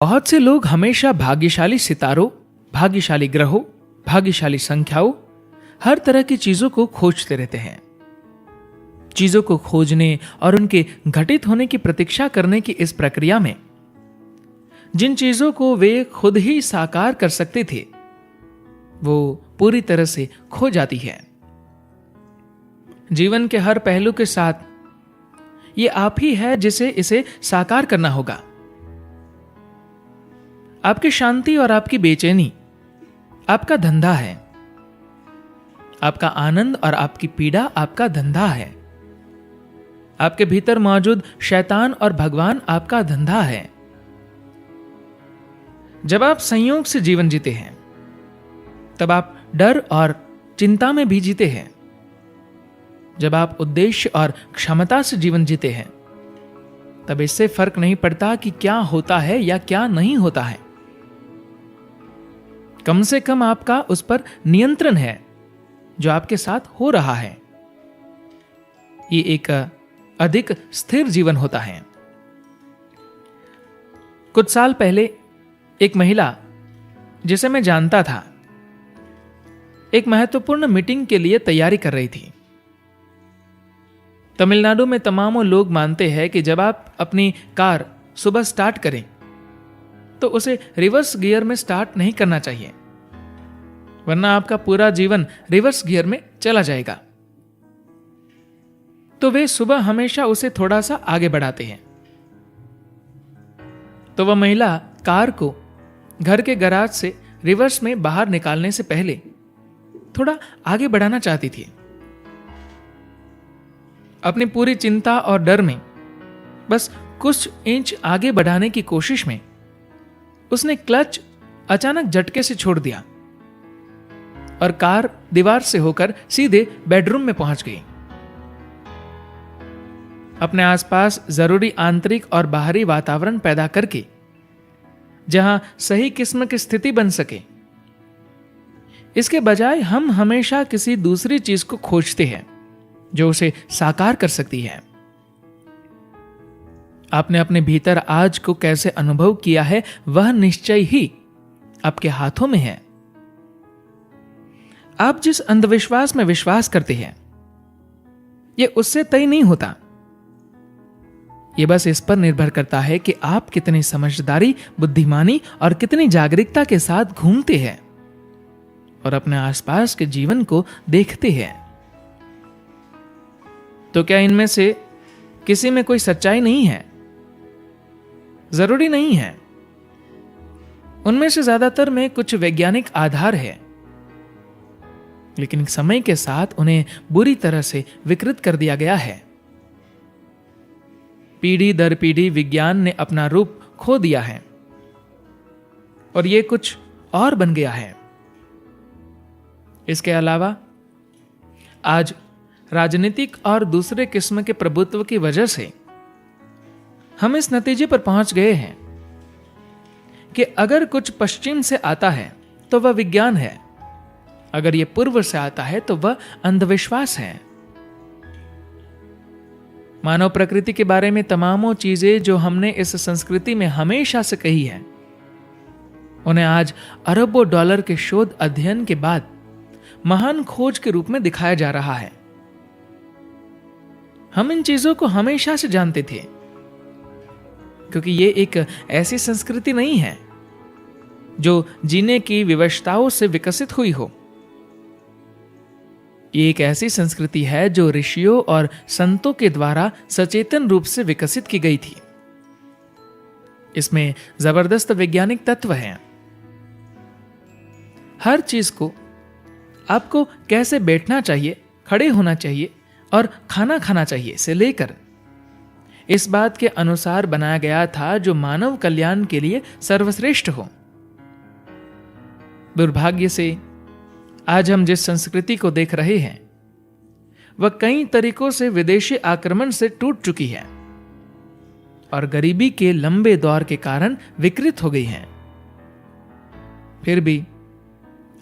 बहुत से लोग हमेशा भाग्यशाली सितारों, भाग्यशाली ग्रहों, भाग्यशाली संख्याओं, हर तरह की चीजों को खोजते रहते हैं। चीजों को खोजने और उनके घटित होने की प्रतीक्षा करने की इस प्रक्रिया में जिन चीजों को वे खुद ही साकार कर सकते थे, वो पूरी तरह से खो जाती है। जीवन के हर पहलू के साथ ये आप ही है जिसे इसे साकार करना होगा। आपकी शांति और आपकी बेचैनी आपका धंधा है। आपका आनंद और आपकी पीड़ा आपका धंधा है। आपके भीतर मौजूद शैतान और भगवान आपका धंधा है। जब आप संयोग से जीवन जीते हैं, तब आप डर और चिंता में भी जीते हैं। जब आप उद्देश्य और क्षमता से जीवन जीते हैं, तब इससे फर्क नहीं पड़ता कि क्या होता है या क्या नहीं होता है। कम से कम आपका उस पर नियंत्रण है जो आपके साथ हो रहा है। ये एक अधिक स्थिर जीवन होता है। कुछ साल पहले एक महिला जिसे मैं जानता था, एक महत्वपूर्ण मीटिंग के लिए तैयारी कर रही थी। तमिलनाडु में तमामों लोग मानते हैं कि जब आप अपनी कार सुबह स्टार्ट करें तो उसे रिवर्स गियर में स्टार्ट नहीं करना चाहिए, वरना आपका पूरा जीवन रिवर्स गियर में चला जाएगा। तो वे सुबह हमेशा उसे थोड़ा सा आगे बढ़ाते हैं। तो वह महिला कार को घर के गैराज से रिवर्स में बाहर निकालने से पहले थोड़ा आगे बढ़ाना चाहती थी। अपनी पूरी चिंता और डर में बस कुछ इंच आगे बढ़ाने की कोशिश में उसने क्लच अचानक झटके से छोड़ दिया और कार दीवार से होकर सीधे बेडरूम में पहुंच गई। अपने आसपास जरूरी आंतरिक और बाहरी वातावरण पैदा करके जहां सही किस्म की स्थिति बन सके, इसके बजाय हम हमेशा किसी दूसरी चीज को खोजते हैं जो उसे साकार कर सकती है। आपने अपने भीतर आज को कैसे अनुभव किया है, वह निश्चय ही आपके हाथों में है। आप जिस अंधविश्वास में विश्वास करते हैं, यह उससे तय नहीं होता। यह बस इस पर निर्भर करता है कि आप कितनी समझदारी, बुद्धिमानी और कितनी जागरूकता के साथ घूमते हैं और अपने आसपास के जीवन को देखते हैं। तो क्या इनमें से किसी में कोई सच्चाई नहीं है? जरूरी नहीं है। उनमें से ज्यादातर में कुछ वैज्ञानिक आधार है, लेकिन समय के साथ उन्हें बुरी तरह से विकृत कर दिया गया है। पीढ़ी दर पीढ़ी विज्ञान ने अपना रूप खो दिया है और यह कुछ और बन गया है। इसके अलावा आज राजनीतिक और दूसरे किस्म के प्रभुत्व की वजह से हम इस नतीजे पर पहुंच गए हैं कि अगर कुछ पश्चिम से आता है तो वह विज्ञान है, अगर यह पूर्व से आता है तो वह अंधविश्वास है। मानव प्रकृति के बारे में तमामों चीजें जो हमने इस संस्कृति में हमेशा से कही है, उन्हें आज अरबों डॉलर के शोध अध्ययन के बाद महान खोज के रूप में दिखाया जा रहा है। हम इन चीजों को हमेशा से जानते थे, क्योंकि ये एक ऐसी संस्कृति नहीं है जो जीने की विवशताओं से विकसित हुई हो। ये एक ऐसी संस्कृति है जो ऋषियों और संतों के द्वारा सचेतन रूप से विकसित की गई थी। इसमें जबरदस्त वैज्ञानिक तत्व हैं। हर चीज को आपको कैसे बैठना चाहिए, खड़े होना चाहिए और खाना खाना चाहिए से लेकर इस बात के अनुसार बनाया गया था जो मानव कल्याण के लिए सर्वश्रेष्ठ हो। दुर्भाग्य से आज हम जिस संस्कृति को देख रहे हैं, वह कई तरीकों से विदेशी आक्रमण से टूट चुकी है और गरीबी के लंबे दौर के कारण विकृत हो गई है। फिर भी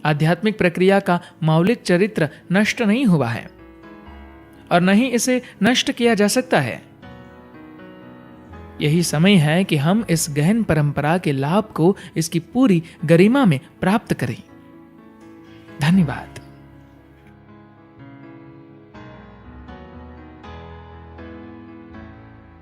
आध्यात्मिक प्रक्रिया का मौलिक चरित्र नष्ट नहीं हुआ है और न ही इसे नष्ट किया जा सकता है। यही समय है कि हम इस गहन परंपरा के लाभ को इसकी पूरी गरिमा में प्राप्त करें। धन्यवाद।